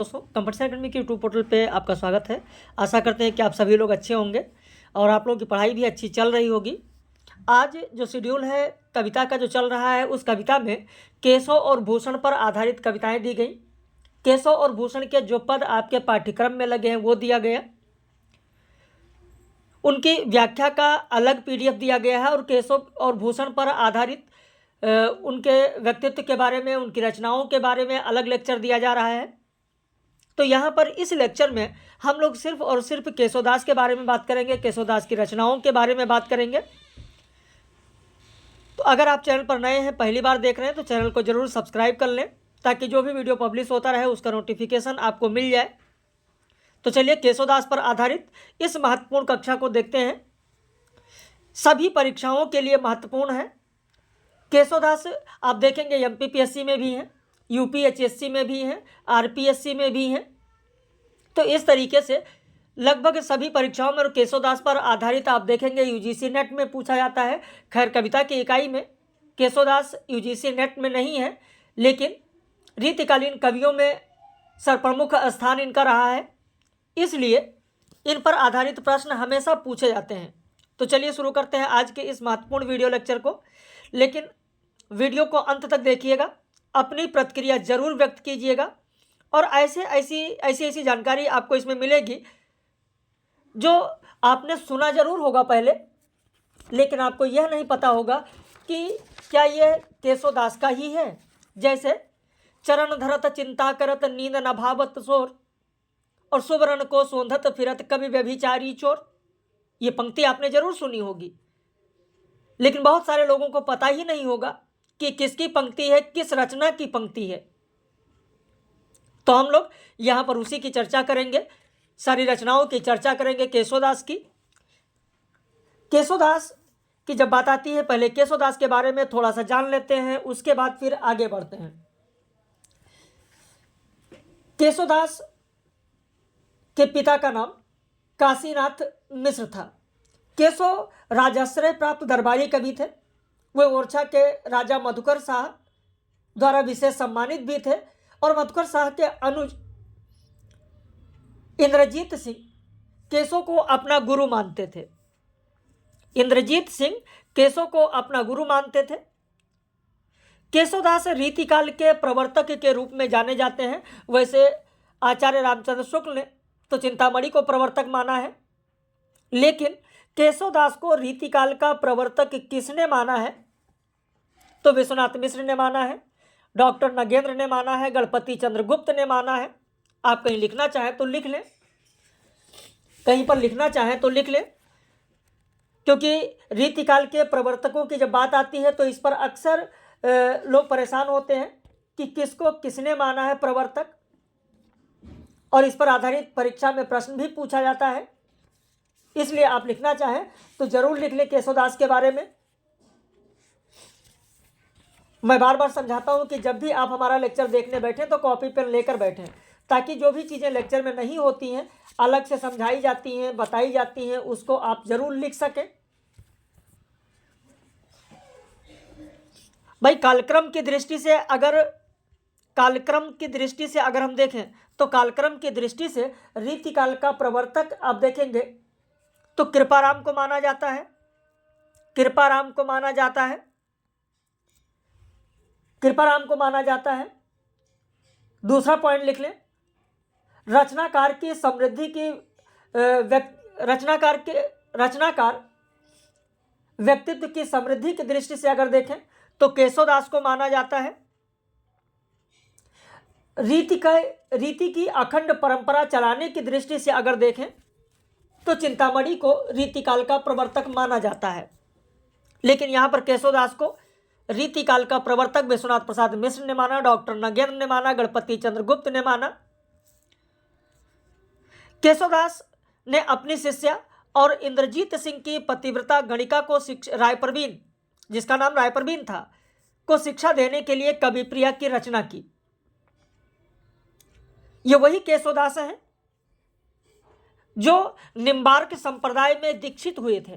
दोस्तों, competition academy के YouTube portal पे आपका स्वागत है। आशा करते हैं कि आप सभी लोग अच्छे होंगे और आप लोगों की पढ़ाई भी अच्छी चल रही होगी। आज जो शेड्यूल है कविता का जो चल रहा है, उस कविता में केशव और भूषण पर आधारित कविताएं दी गई। केशव और भूषण के जो पद आपके पाठ्यक्रम में लगे हैं वो दिया गया, उनकी व्याख्या का अलग PDF दिया गया है और केशव और भूषण पर आधारित उनके व्यक्तित्व के बारे में, उनकी रचनाओं के बारे में अलग लेक्चर दिया जा रहा है। तो यहाँ पर इस लेक्चर में हम लोग सिर्फ और सिर्फ केशवदास के बारे में बात करेंगे, केशवदास की रचनाओं के बारे में बात करेंगे। तो अगर आप चैनल पर नए हैं, पहली बार देख रहे हैं, तो चैनल को जरूर सब्सक्राइब कर लें ताकि जो भी वीडियो पब्लिश होता रहे उसका नोटिफिकेशन आपको मिल जाए। तो चलिए केशवदास पर आधारित इस महत्वपूर्ण कक्षा को देखते हैं। सभी परीक्षाओं के लिए महत्वपूर्ण है। केशवदास आप देखेंगे MPPSC में भी हैं, UPHSC में भी हैं, RPSC में भी हैं। तो इस तरीके से लगभग सभी परीक्षाओं में केशवदास पर आधारित आप देखेंगे। UGC नेट में पूछा जाता है। खैर, कविता की इकाई में केशवदास UGC नेट में नहीं है, लेकिन रीतिकालीन कवियों में सर्वप्रमुख स्थान इनका रहा है, इसलिए इन पर आधारित प्रश्न हमेशा पूछे जाते हैं। तो चलिए शुरू करते हैं आज के इस महत्वपूर्ण वीडियो लेक्चर को। लेकिन वीडियो को अंत तक देखिएगा, अपनी प्रतिक्रिया जरूर व्यक्त कीजिएगा और ऐसी जानकारी आपको इसमें मिलेगी जो आपने सुना जरूर होगा पहले, लेकिन आपको यह नहीं पता होगा कि क्या यह केशवदास का ही है। जैसे चरण धरत चिंता करत नींद न भावत सोर और सुवर्ण को सोंधत फिरत कवि व्यभिचारी चोर। ये पंक्ति आपने जरूर सुनी होगी, लेकिन बहुत सारे लोगों को पता ही नहीं होगा कि किसकी पंक्ति है, किस रचना की पंक्ति है। तो हम लोग यहाँ पर उसी की चर्चा करेंगे, सारी रचनाओं की चर्चा करेंगे केशवदास की। केशवदास की जब बात आती है, पहले केशवदास के बारे में थोड़ा सा जान लेते हैं, उसके बाद फिर आगे बढ़ते हैं। केशवदास के पिता का नाम काशीनाथ मिश्र था। केशव राजाश्रय प्राप्त दरबारी कवि थे। वे ओरछा के राजा मधुकर शाह द्वारा विशेष सम्मानित भी थे और मधुकर शाह के अनुज इंद्रजीत सिंह केशव को अपना गुरु मानते थे। इंद्रजीत सिंह केशव को अपना गुरु मानते थे। केशवदास रीतिकाल के प्रवर्तक के रूप में जाने जाते हैं। वैसे आचार्य रामचंद्र शुक्ल ने तो चिंतामणि को प्रवर्तक माना है, लेकिन केशवदास को रीतिकाल का प्रवर्तक किसने माना है? तो विश्वनाथ मिश्र ने माना है, डॉक्टर नगेंद्र ने माना है, गणपति चंद्रगुप्त ने माना है। आप कहीं लिखना चाहें तो लिख लें, कहीं पर लिखना चाहें तो लिख लें, क्योंकि रीतिकाल के प्रवर्तकों की जब बात आती है तो इस पर अक्सर लोग परेशान होते हैं कि किसको किसने माना है प्रवर्तक, और इस पर आधारित परीक्षा में प्रश्न भी पूछा जाता है। इसलिए आप लिखना चाहें तो जरूर लिख लें केशवदास के बारे में। मैं बार बार समझाता हूं कि जब भी आप हमारा लेक्चर देखने बैठें तो कॉपी पेन लेकर बैठें, ताकि जो भी चीज़ें लेक्चर में नहीं होती हैं, अलग से समझाई जाती हैं, बताई जाती हैं, उसको आप जरूर लिख सकें। भाई, कालक्रम की दृष्टि से अगर हम देखें तो कालक्रम की दृष्टि से रीतिकाल का प्रवर्तक आप देखेंगे तो कृपाराम को माना जाता है। कृपाराम को माना जाता है। दूसरा पॉइंट लिख लें, रचनाकार व्यक्तित्व की समृद्धि की दृष्टि से अगर देखें तो केशवदास को माना जाता है। रीति की अखंड परंपरा चलाने की दृष्टि से अगर देखें तो चिंतामणि को रीतिकाल का प्रवर्तक माना जाता है। लेकिन यहाँ पर केशवदास को रीतिकाल का प्रवर्तक विश्वनाथ प्रसाद मिश्र ने माना, डॉक्टर नगेंद्र ने माना, गणपति चंद्रगुप्त ने माना। केशवदास ने अपनी शिष्या और इंद्रजीत सिंह की पतिव्रता गणिका को रायप्रवीण, जिसका नाम रायप्रवीण था, को शिक्षा देने के लिए कविप्रिया की रचना की। ये वही केशवदास हैं जो निम्बार्क संप्रदाय में दीक्षित हुए थे।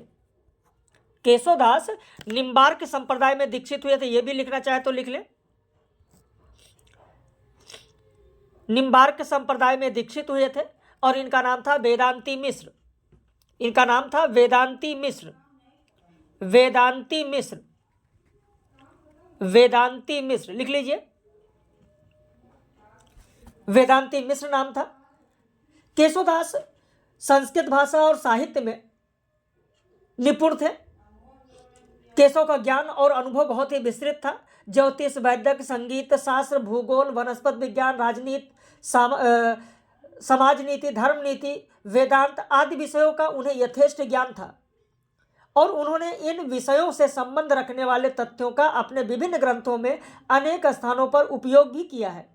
केशवदास निम्बार्क संप्रदाय में दीक्षित हुए थे, ये भी लिखना चाहे तो लिख लें। निम्बार्क संप्रदाय में दीक्षित हुए थे और इनका नाम था वेदांती मिश्र। इनका नाम था वेदांती मिश्र। वेदांती मिश्र, वेदांती मिश्र लिख लीजिए, वेदांती मिश्र नाम था। केशवदास संस्कृत भाषा और साहित्य में निपुण थे। केशव का ज्ञान और अनुभव बहुत ही विस्तृत था। ज्योतिष, वैदिक, संगीत, शास्त्र, भूगोल, वनस्पति विज्ञान, राजनीति, समाज नीति, धर्म नीति, वेदांत आदि विषयों का उन्हें यथेष्ट ज्ञान था और उन्होंने इन विषयों से संबंध रखने वाले तथ्यों का अपने विभिन्न ग्रंथों में अनेक स्थानों पर उपयोग भी किया है।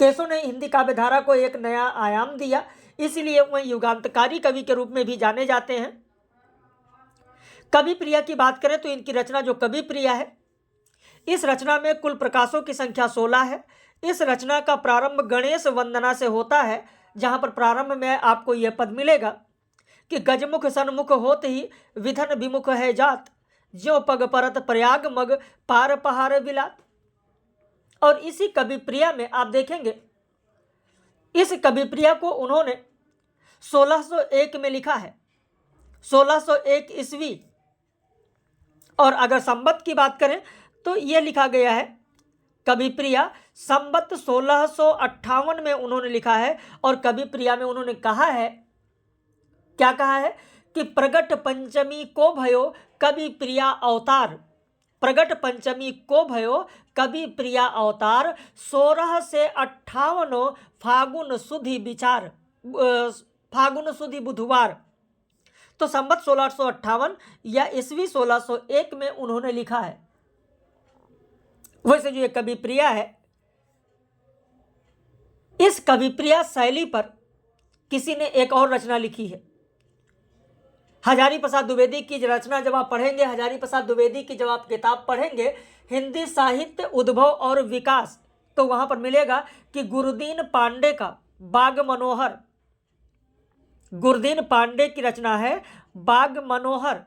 केशव ने हिंदी काव्यधारा को एक नया आयाम दिया, इसलिए वह युगांतकारी कवि के रूप में भी जाने जाते हैं। कवि प्रिया की बात करें तो इनकी रचना जो कवि प्रिया है, इस रचना में कुल प्रकाशों की संख्या 16 है। इस रचना का प्रारंभ गणेश वंदना से होता है, जहां पर प्रारंभ में आपको यह पद मिलेगा कि गजमुख सन्मुख होत ही विधन विमुख है जात, ज्यों पग परत प्रयाग मग पार पहाड़ बिलात। और इसी कवि प्रिया में आप देखेंगे, इस कवि प्रिया को उन्होंने 1601 में लिखा है, 1601 ईस्वी। और अगर संवत की बात करें तो यह लिखा गया है कवि प्रिया संवत 1658 में उन्होंने लिखा है। और कवि प्रिया में उन्होंने कहा है, क्या कहा है कि प्रगट पंचमी को भयो कवि प्रिया अवतार, प्रगट पंचमी को भयो कवि प्रिया अवतार, 16 से 58 फागुन सुधी विचार, फागुन सुधी बुधवार। तो संवत 1658 या ईस्वी 1601 में उन्होंने लिखा है। वैसे जो ये कवि प्रिया है, इस कवि प्रिया शैली पर किसी ने एक और रचना लिखी है। हजारी प्रसाद द्विवेदी की रचना जब आप पढ़ेंगे, हजारी प्रसाद द्विवेदी की जब आप किताब पढ़ेंगे हिंदी साहित्य उद्भव और विकास, तो वहां पर मिलेगा कि गुरुदीन पांडे का बाग मनोहर, गुरुदीन पांडे की रचना है बाग मनोहर,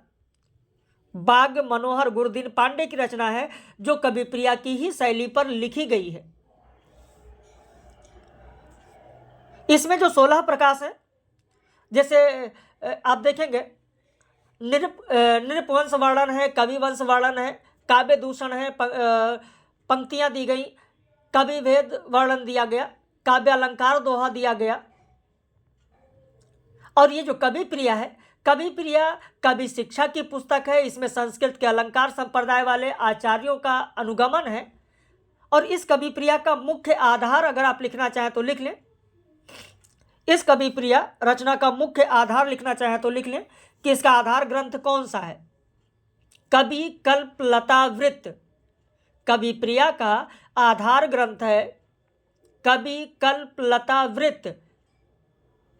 बाग मनोहर गुरुदीन पांडे की रचना है जो कवि प्रिया की ही शैली पर लिखी गई है। इसमें जो 16 प्रकाश है, जैसे आप देखेंगे नृपवंश वर्णन है, कवि वंश वर्णन है, काव्य दूषण है, पंक्तियां दी गई, कवि भेद वर्णन दिया गया, काव्य अलंकार दोहा दिया गया। और ये जो कवि प्रिया है, कवि प्रिया कवि शिक्षा की पुस्तक है। इसमें संस्कृत के अलंकार संप्रदाय वाले आचार्यों का अनुगमन है। और इस कवि प्रिया का मुख्य आधार अगर आप लिखना चाहें तो लिख लें, इस कवि प्रिया रचना का मुख्य आधार लिखना चाहें तो लिख लें कि इसका आधार ग्रंथ कौन सा है। कवि कल्पलतावृत्त, कवि प्रिया का आधार ग्रंथ है कवि कल्पलतावृत्त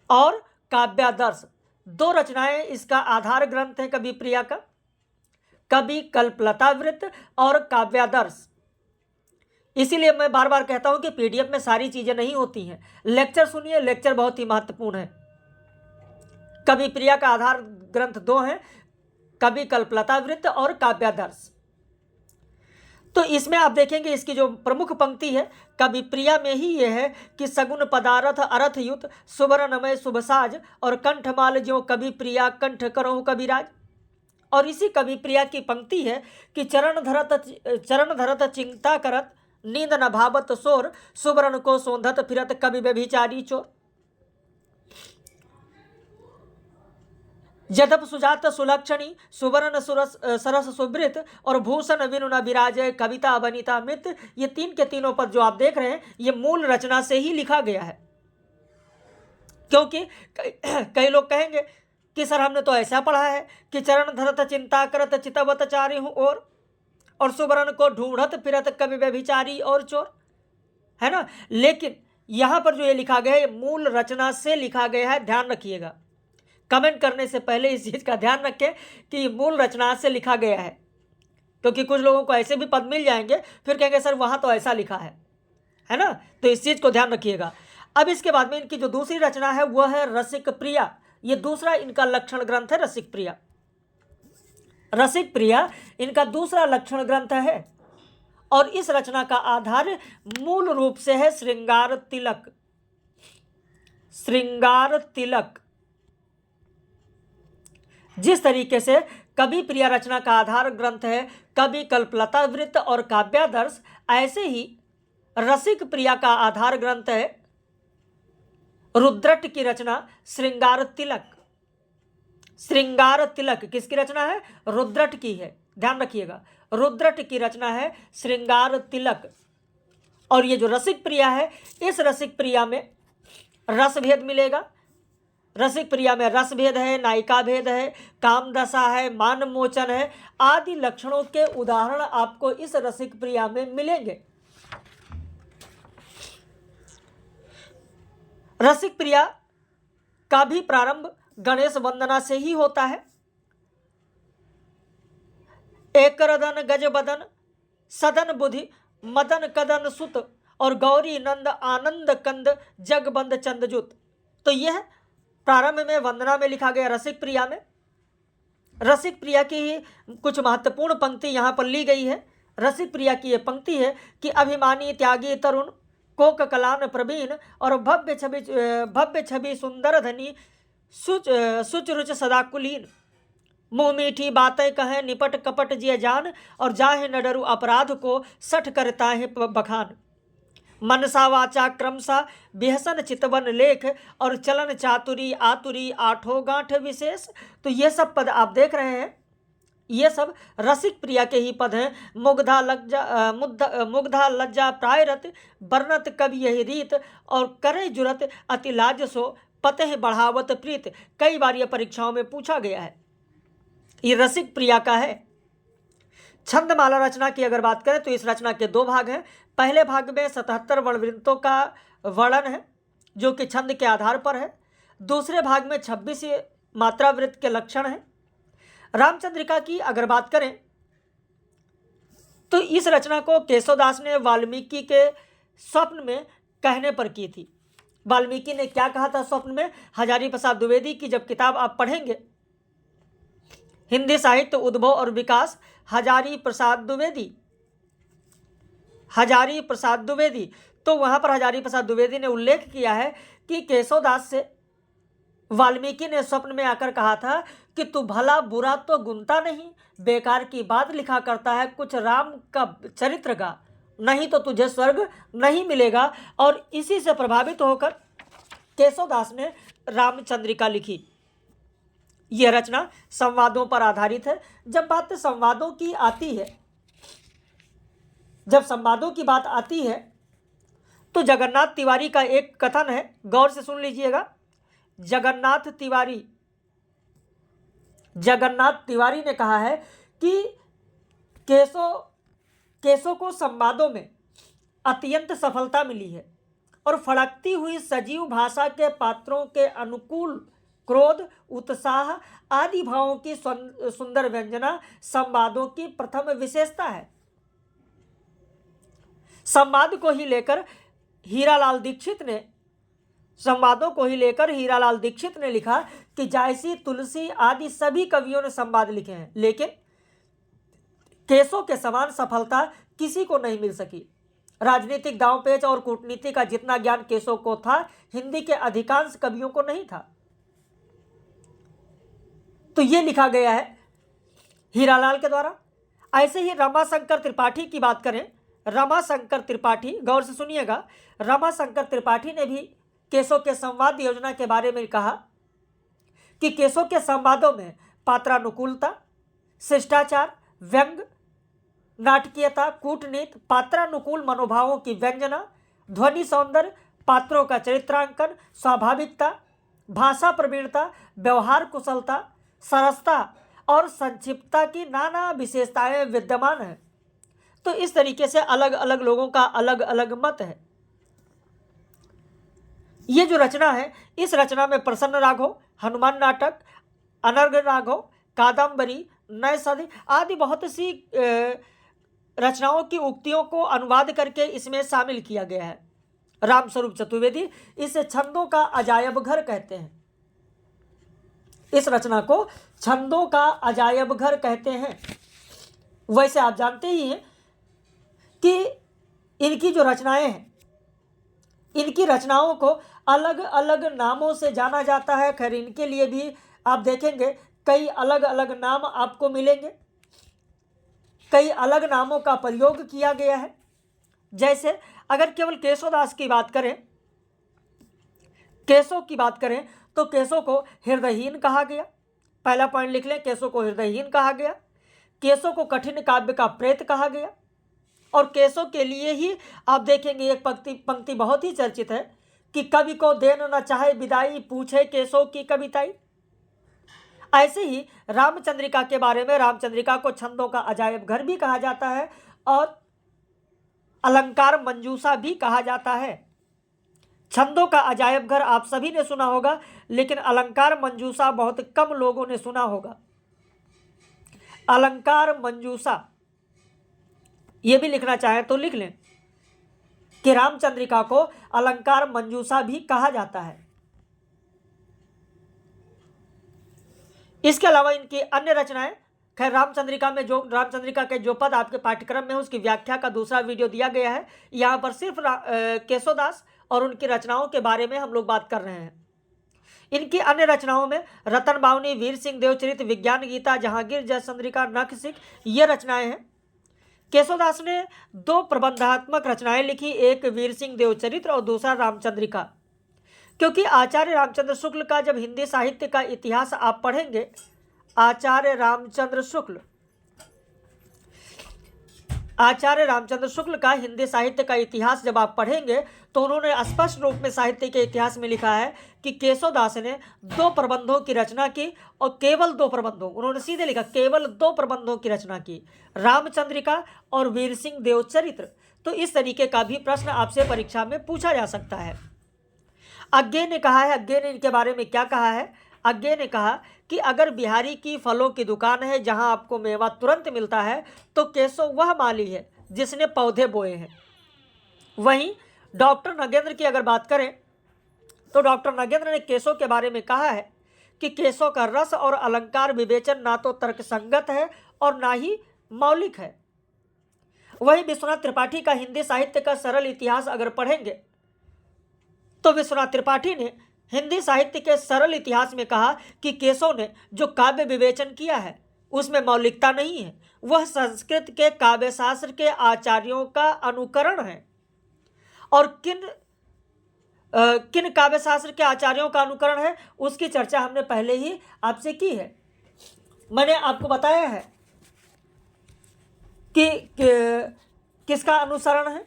और काव्यादर्श, दो रचनाएं इसका आधार ग्रंथ है कवि प्रिया का, कवि कल्पलतावृत्त और काव्यादर्श। इसीलिए मैं बार बार कहता हूं कि पीडीएफ में सारी चीजें नहीं होती हैं, लेक्चर सुनिए, लेक्चर बहुत ही महत्वपूर्ण है। कवि प्रिया का आधार ग्रंथ दो हैं, कवि कल्पलतावृत्त और काव्यादर्श। तो इसमें आप देखेंगे इसकी जो प्रमुख पंक्ति है कवि प्रिया में ही यह है कि सगुन पदारथ अरथ युत सुवरनमय शुभसाज और कंठमाल ज्यों कवि प्रिया कंठ करहु कविराज। और इसी कवि प्रिया की पंक्ति है कि चरण धरत चिंता करत नींद न भावत सोर सुवरण को सोंधत फिरत कवि व्यभिचारी चोर। जदप सुजात सुलक्षणी सुवर्ण सरस सुवृत और भूषण विनु न विराजय कविता वनिता मित। ये तीन के तीनों पद जो आप देख रहे हैं ये मूल रचना से ही लिखा गया है। क्योंकि कई लोग कहेंगे कि सर हमने तो ऐसा पढ़ा है कि चरण धरत चिंता करत चितवत चारि हूँ और सुवर्ण को ढूंढत फिरत कवि व्यभिचारी और चोर, है ना। लेकिन यहाँ पर जो ये लिखा गया है ये मूल रचना से लिखा गया है, ध्यान रखिएगा। कमेंट करने से पहले इस चीज़ का ध्यान रखें कि मूल रचना से लिखा गया है, क्योंकि कुछ लोगों को ऐसे भी पद मिल जाएंगे फिर कहेंगे सर वहाँ तो ऐसा लिखा है ना। तो इस चीज़ को ध्यान रखिएगा। अब इसके बाद में इनकी जो दूसरी रचना है वह है रसिक प्रिया। ये दूसरा इनका लक्षण ग्रंथ है रसिक प्रिया। रसिक प्रिया इनका दूसरा लक्षण ग्रंथ है और इस रचना का आधार मूल रूप से है श्रृंगार तिलक। श्रृंगार तिलक। जिस तरीके से कवि प्रिया रचना का आधार ग्रंथ है कवि कल्पलता वृत्त और काव्यादर्श, ऐसे ही रसिक प्रिया का आधार ग्रंथ है रुद्रट की रचना श्रृंगार तिलक। श्रृंगार तिलक किसकी रचना है? रुद्रट की है, ध्यान रखिएगा, रुद्रट की रचना है श्रृंगार तिलक। और ये जो रसिक प्रिया है, इस रसिक प्रिया में रस भेद मिलेगा। रसिक प्रिया में रस भेद है, नायिका भेद है, काम दशा है, मान मोचन है, आदि लक्षणों के उदाहरण आपको इस रसिक प्रिया में मिलेंगे। रसिक प्रिया का भी प्रारंभ गणेश वंदना से ही होता है। एक रदन गज बदन सदन बुद्धि मदन कदन सुत और गौरी नंद आनंद कंद जगबंद चंदजुत। तो यह प्रारंभ में वंदना में लिखा गया रसिक प्रिया में। रसिक प्रिया की ही कुछ महत्वपूर्ण पंक्ति यहाँ पर ली गई है। रसिक प्रिया की यह पंक्ति है कि अभिमानी त्यागी तरुण कोक कलान प्रवीण और भव्य छवि सुंदर धनी सुच रुच सदा कुलीन। मुँह मीठी बातें कहें निपट कपट जिय जान और जाहे न डरू अपराध को सठ करता है बखान। मनसा वाचा क्रमसा बिहसन चितवन लेख और चलन चातुरी आतुरी आठों गांठ विशेष। तो ये सब पद आप देख रहे हैं, ये सब रसिक प्रिया के ही पद हैं। मुग्धा लज्जा प्रायरत बरनत कवि यही रीत और करे जुरत अति लाज सो पते बढ़ावत प्रीत। कई बार ये परीक्षाओं में पूछा गया है। ये रसिक प्रिया का है। छंदमाला रचना की अगर बात करें तो इस रचना के दो भाग हैं। पहले भाग में 77 वर्णवृत्तों का वर्णन है जो कि छंद के आधार पर है। दूसरे भाग में 26 मात्रा वृत्त के लक्षण हैं। रामचंद्रिका की अगर बात करें तो इस रचना को केशवदास ने वाल्मीकि के स्वप्न में कहने पर की थी। वाल्मीकि ने क्या कहा था स्वप्न में? हजारी प्रसाद द्विवेदी की जब किताब आप पढ़ेंगे, हिंदी साहित्य उद्भव और विकास, हजारी प्रसाद द्विवेदी, तो वहां पर हजारी प्रसाद द्विवेदी ने उल्लेख किया है कि केशवदास से वाल्मीकि ने स्वप्न में आकर कहा था कि तू भला बुरा तो गुनता नहीं, बेकार की बात लिखा करता है, कुछ राम का चरित्र गा, नहीं तो तुझे स्वर्ग नहीं मिलेगा। और इसी से प्रभावित होकर केशवदास ने रामचंद्रिका लिखी। यह रचना संवादों पर आधारित है। जब बात संवादों की आती है, जब संवादों की बात आती है तो जगन्नाथ तिवारी का एक कथन है, गौर से सुन लीजिएगा। जगन्नाथ तिवारी ने कहा है कि केशव को संवादों में अत्यंत सफलता मिली है और फड़कती हुई सजीव भाषा के पात्रों के अनुकूल क्रोध उत्साह आदि भावों की सुंदर व्यंजना संवादों की प्रथम विशेषता है। संवादों को ही लेकर हीरालाल दीक्षित ने लिखा कि जायसी तुलसी आदि सभी कवियों ने संवाद लिखे हैं, लेकिन केशव के समान सफलता किसी को नहीं मिल सकी। राजनीतिक दांवपेच और कूटनीति का जितना ज्ञान केशव को था, हिंदी के अधिकांश कवियों को नहीं था। तो ये लिखा गया है हीरालाल के द्वारा। ऐसे ही रमाशंकर त्रिपाठी की बात करें, रमाशंकर त्रिपाठी, गौर से सुनिएगा, रमाशंकर त्रिपाठी ने भी केशव के संवाद योजना के बारे में कहा कि केशव के संवादों में पात्रानुकूलता, शिष्टाचार, व्यंग, नाटकीयता, कूटनीति, पात्रानुकूल मनोभावों की व्यंजना, ध्वनि सौंदर्य, पात्रों का चरित्रांकन, स्वाभाविकता, भाषा प्रवीणता, व्यवहार कुशलता, सरसता और संक्षिप्तता की नाना विशेषताएं विद्यमान हैं। तो इस तरीके से अलग अलग लोगों का अलग अलग मत है। ये जो रचना है, इस रचना में प्रसन्न राघव, हनुमान नाटक, अनर्घ राघव, कादम्बरी, नय सदी आदि बहुत सी रचनाओं की उक्तियों को अनुवाद करके इसमें शामिल किया गया है। रामस्वरूप चतुर्वेदी इसे छंदों का अजायब घर कहते हैं। इस रचना को छंदों का अजायब घर कहते हैं। वैसे आप जानते ही हैं कि इनकी जो रचनाएं हैं, इनकी रचनाओं को अलग अलग नामों से जाना जाता है। खैर, इनके लिए भी आप देखेंगे कई अलग अलग नाम आपको मिलेंगे, कई अलग नामों का प्रयोग किया गया है। जैसे अगर केवल केशवदास की बात करें, केशव की बात करें, तो केशव को हृदयहीन कहा गया। पहला पॉइंट लिख लें, केशव को हृदयहीन कहा गया। केशव को कठिन काव्य का प्रेत कहा गया। और केशव के लिए ही आप देखेंगे एक पंक्ति बहुत ही चर्चित है कि कवि को देन न चाहे विदाई, पूछे केशव की कविताई। ऐसे ही रामचंद्रिका के बारे में, रामचंद्रिका को छंदों का अजायब घर भी कहा जाता है और अलंकार मंजूषा भी कहा जाता है। छंदों का अजायब घर आप सभी ने सुना होगा, लेकिन अलंकार मंजूषा बहुत कम लोगों ने सुना होगा। अलंकार मंजूषा ये भी लिखना चाहें तो लिख लें कि रामचंद्रिका को अलंकार मंजूषा भी कहा जाता है। इसके अलावा इनकी अन्य रचनाएं, खैर रामचंद्रिका के जो पद आपके पाठ्यक्रम में है उसकी व्याख्या का दूसरा वीडियो दिया गया है। यहाँ पर सिर्फ केशवदास और उनकी रचनाओं के बारे में हम लोग बात कर रहे हैं। इनकी अन्य रचनाओं में रतन बावनी, वीर सिंह देवचरित, विज्ञान गीता, जहांगीर जयचंद्रिका, नख सिख ये रचनाएं हैं। केशवदास ने 2 प्रबंधात्मक रचनाएं लिखी, एक वीर सिंह देवचरित्र और दूसरा रामचंद्रिका। क्योंकि आचार्य रामचंद्र शुक्ल का जब हिंदी साहित्य का इतिहास आप पढ़ेंगे, आचार्य रामचंद्र शुक्ल का हिंदी साहित्य का इतिहास जब आप पढ़ेंगे तो उन्होंने स्पष्ट रूप में साहित्य के इतिहास में लिखा है कि केशवदास ने 2 प्रबंधों की रचना की, और केवल 2 प्रबंधों, उन्होंने सीधे लिखा केवल 2 प्रबंधों की रचना की, रामचंद्रिका और वीर सिंह देवचरित्र। तो इस तरीके का भी प्रश्न आपसे परीक्षा में पूछा जा सकता है। अज्ञे ने कहा है, अज्ञे ने इनके बारे में क्या कहा है? अज्ञे ने कहा कि अगर बिहारी की फलों की दुकान है जहां आपको मेवा तुरंत मिलता है तो केशव वह माली है जिसने पौधे बोए हैं। वहीं डॉक्टर नगेंद्र की अगर बात करें तो डॉक्टर नगेंद्र ने केशव के बारे में कहा है कि केशव का रस और अलंकार विवेचन ना तो तर्कसंगत है और ना ही मौलिक है। वहीं विश्वनाथ त्रिपाठी का हिंदी साहित्य का सरल इतिहास अगर पढ़ेंगे तो विश्वनाथ त्रिपाठी ने हिंदी साहित्य के सरल इतिहास में कहा कि केशव ने जो काव्य विवेचन किया है उसमें मौलिकता नहीं है, वह संस्कृत के काव्य शास्त्र के आचार्यों का अनुकरण है। और किन काव्य शास्त्र के आचार्यों का अनुकरण है उसकी चर्चा हमने पहले ही आपसे की है। मैंने आपको बताया है कि किसका अनुसरण है,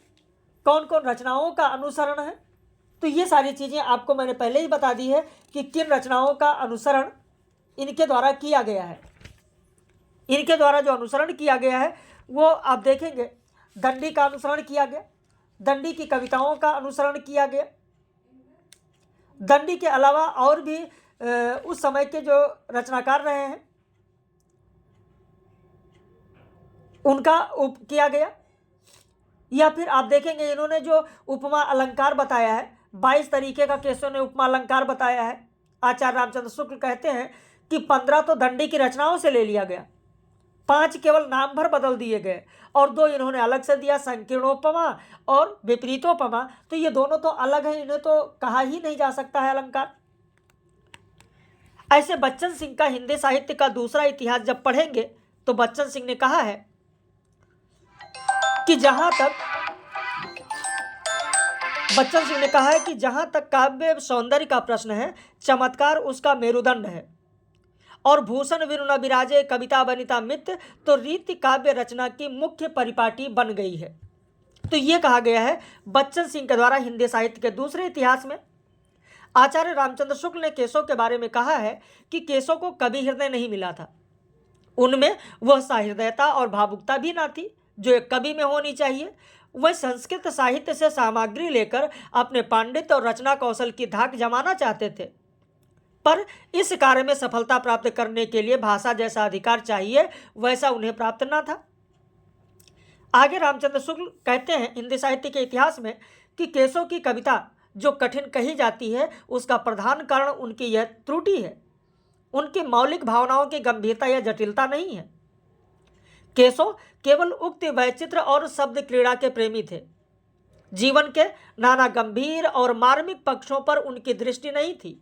कौन कौन रचनाओं का अनुसरण है। तो ये सारी चीज़ें आपको मैंने पहले ही बता दी है कि किन रचनाओं का अनुसरण इनके द्वारा किया गया है। इनके द्वारा जो अनुसरण किया गया है वो आप देखेंगे दंडी का अनुसरण किया गया, दंडी की कविताओं का अनुसरण किया गया। दंडी के अलावा और भी उस समय के जो रचनाकार रहे हैं उनका किया गया। या फिर आप देखेंगे इन्होंने जो उपमा अलंकार बताया है, 22 तरीके का केशव ने उपमा अलंकार बताया है। आचार्य रामचंद्र शुक्ल कहते हैं कि 15 तो दंडी की रचनाओं से ले लिया गया, 5 केवल नाम भर बदल दिए गए और 2 इन्होंने अलग से दिया, संकीर्णोपमा और विपरीतोपमा। तो ये दोनों तो अलग हैं, इन्हें तो कहा ही नहीं जा सकता है अलंकार। ऐसे बच्चन सिंह का हिंदी साहित्य का दूसरा इतिहास जब पढ़ेंगे तो बच्चन सिंह ने कहा है कि जहां तक काव्य सौंदर्य का प्रश्न है, चमत्कार उसका मेरुदंड है और भूषण वीर न विराजे कविता बनिता मित्र, तो रीति काव्य रचना की मुख्य परिपाटी बन गई है। तो ये कहा गया है बच्चन सिंह के द्वारा हिंदी साहित्य के दूसरे इतिहास में। आचार्य रामचंद्र शुक्ल ने केशव के बारे में कहा है कि केशव को कवि हृदय नहीं मिला था, उनमें वह सहृदयता और भावुकता भी ना थी जो एक कवि में होनी चाहिए। वह संस्कृत साहित्य से सामग्री लेकर अपने पांडित्य और रचना कौशल की धाक जमाना चाहते थे, पर इस कार्य में सफलता प्राप्त करने के लिए भाषा जैसा अधिकार चाहिए, वैसा उन्हें प्राप्त न था। आगे रामचंद्र शुक्ल कहते हैं हिंदी साहित्य के इतिहास में कि केशव की कविता जो कठिन कही जाती है उसका प्रधान कारण उनकी यह त्रुटि है, उनकी मौलिक भावनाओं की गंभीरता या जटिलता नहीं है। केशव केवल उक्त वैचित्र और शब्द क्रीड़ा के प्रेमी थे। जीवन के नाना गंभीर और मार्मिक पक्षों पर उनकी दृष्टि नहीं थी।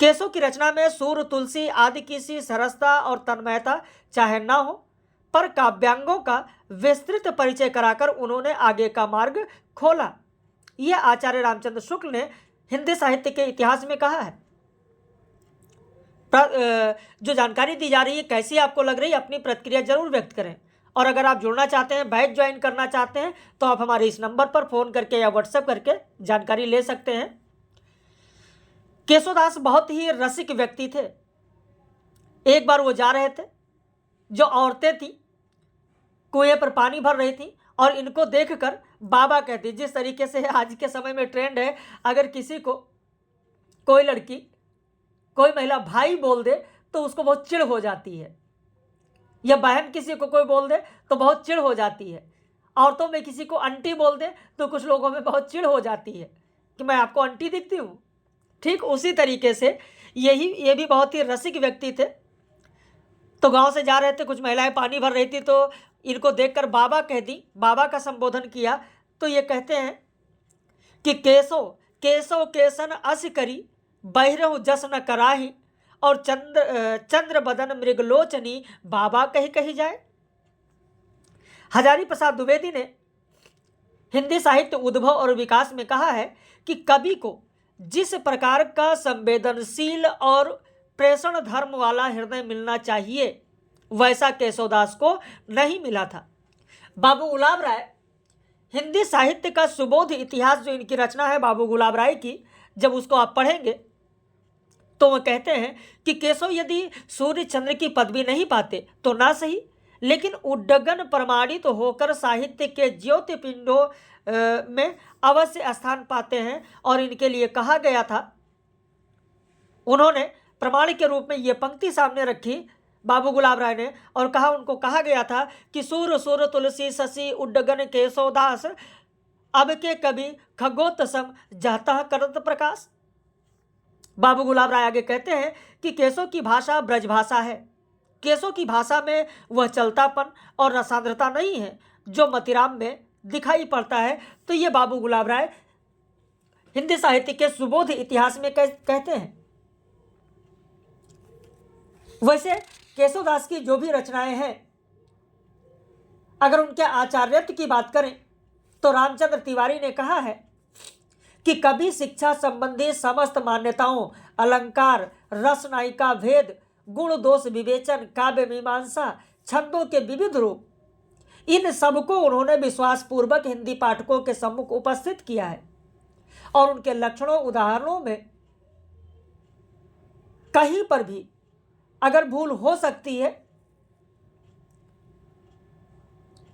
केशव की रचना में सूर, तुलसी आदि की सी सरसता और तन्मयता चाहे न हो, पर काव्यांगों का विस्तृत परिचय कराकर उन्होंने आगे का मार्ग खोला। यह आचार्य रामचंद्र शुक्ल ने हिंदी साहित्य के इतिहास में कहा है। जो जानकारी दी जा रही है कैसी आपको लग रही है, अपनी प्रतिक्रिया जरूर व्यक्त करें। और अगर आप जुड़ना चाहते हैं, बैच ज्वाइन करना चाहते हैं, तो आप हमारे इस नंबर पर फ़ोन करके या व्हाट्सएप करके जानकारी ले सकते हैं। केशवदास बहुत ही रसिक व्यक्ति थे। एक बार वो जा रहे थे, जो औरतें थी कुएं पर पानी भर रही थी और इनको देखकर बाबा कहती, जिस तरीके से आज के समय में ट्रेंड है, अगर किसी को कोई लड़की कोई महिला भाई बोल दे तो उसको बहुत चिढ़ हो जाती है, या बहन किसी को कोई बोल दे तो बहुत चिढ़ हो जाती है। औरतों में किसी को आंटी बोल दे तो कुछ लोगों में बहुत चिढ़ हो जाती है कि मैं आपको आंटी दिखती हूँ। ठीक उसी तरीके से ये भी बहुत ही रसिक व्यक्ति थे। तो गांव से जा रहे थे, कुछ महिलाएं पानी भर रही थी, तो इनको देखकर बाबा कह दी, बाबा का संबोधन किया। तो ये कहते हैं कि केशव केशव केसन अस करी, बहिरहु जस न कराही, और चंद्र बदन मृगलोचनी, बाबा कही कही जाए। हजारी प्रसाद द्विवेदी ने हिंदी साहित्य उद्भव और विकास में कहा है कि कवि को जिस प्रकार का संवेदनशील और प्रेषण धर्म वाला हृदय मिलना चाहिए, वैसा केशवदास को नहीं मिला था। बाबू गुलाब राय, हिंदी साहित्य का सुबोध इतिहास जो इनकी रचना है बाबू गुलाब राय की, जब उसको आप पढ़ेंगे तो वह कहते हैं कि केशव यदि सूर्य चंद्र की पदवी नहीं पाते तो ना सही, लेकिन उड्डगन प्रमाणित होकर साहित्य के ज्योतिपिंडों में अवश्य स्थान पाते हैं। और इनके लिए कहा गया था, उन्होंने प्रमाण के रूप में ये पंक्ति सामने रखी बाबू गुलाब राय ने, और कहा, उनको कहा गया था कि सूर सूर तुलसी शशि उड्डगन केशवदास, अब के कवि खगोत्सम जाता करत प्रकाश। बाबू गुलाब राय आगे कहते हैं कि केशव की भाषा ब्रजभाषा है। केशव की भाषा में वह चलतापन और रसांद्रता नहीं है जो मतिराम में दिखाई पड़ता है। तो ये बाबू गुलाब राय हिंदी साहित्य के सुबोध इतिहास में कहते हैं। वैसे केशवदास की जो भी रचनाएं हैं, अगर उनके आचार्यत्व की बात करें तो रामचंद्र तिवारी ने कहा है कि कवि शिक्षा संबंधी समस्त मान्यताओं, अलंकार, रस नायिका भेद, गुण दोष विवेचन, काव्य मीमांसा, छंदों के विविध रूप, इन सबको उन्होंने विश्वासपूर्वक हिंदी पाठकों के सम्मुख उपस्थित किया है। और उनके लक्षणों उदाहरणों में कहीं पर भी अगर भूल हो सकती है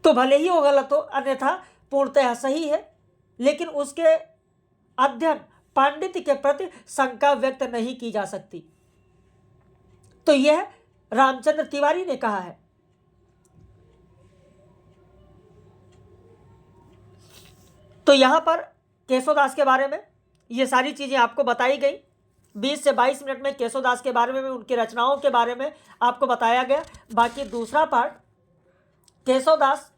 तो भले ही वो गलत हो, अन्यथा पूर्णतः सही है, लेकिन उसके अध्ययन पांडित्य के प्रति शंका व्यक्त नहीं की जा सकती। तो यह रामचंद्र तिवारी ने कहा है। तो यहां पर केशवदास के बारे में ये सारी चीजें आपको बताई गई। 20 से 22 मिनट में केशवदास के बारे में, उनकी रचनाओं के बारे में आपको बताया गया। बाकी दूसरा पार्ट, केशवदास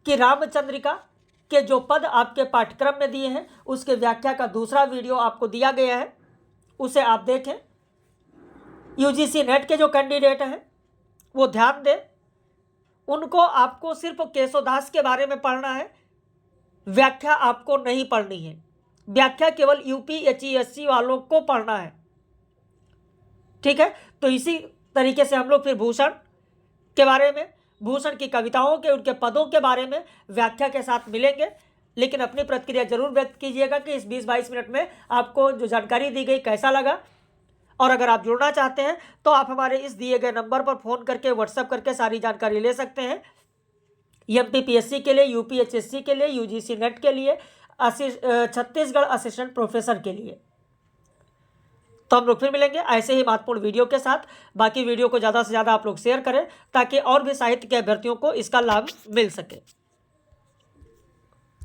की रामचंद्रिका के जो पद आपके पाठ्यक्रम में दिए हैं, उसके व्याख्या का दूसरा वीडियो आपको दिया गया है, उसे आप देखें। यूजीसी नेट के जो कैंडिडेट हैं वो ध्यान दें, उनको आपको सिर्फ केशवदास के बारे में पढ़ना है, व्याख्या आपको नहीं पढ़नी है। व्याख्या केवल यूपीएससी वालों को पढ़ना है, ठीक है। तो इसी तरीके से हम लोग फिर भूषण के बारे में, भूषण की कविताओं के, उनके पदों के बारे में व्याख्या के साथ मिलेंगे। लेकिन अपनी प्रतिक्रिया जरूर व्यक्त कीजिएगा कि इस 20-22 मिनट में आपको जो जानकारी दी गई कैसा लगा। और अगर आप जुड़ना चाहते हैं तो आप हमारे इस दिए गए नंबर पर फ़ोन करके, व्हाट्सएप करके सारी जानकारी ले सकते हैं। एमपीपीएससी के लिए, यूपीएचएससी के लिए, यूजीसी नेट के लिए, छत्तीसगढ़ असिस्टेंट प्रोफेसर के लिए। तो हम लोग फिर मिलेंगे ऐसे ही महत्वपूर्ण वीडियो के साथ। बाकी वीडियो को ज़्यादा से ज़्यादा आप लोग शेयर करें ताकि और भी साहित्य के अभ्यर्थियों को इसका लाभ मिल सके।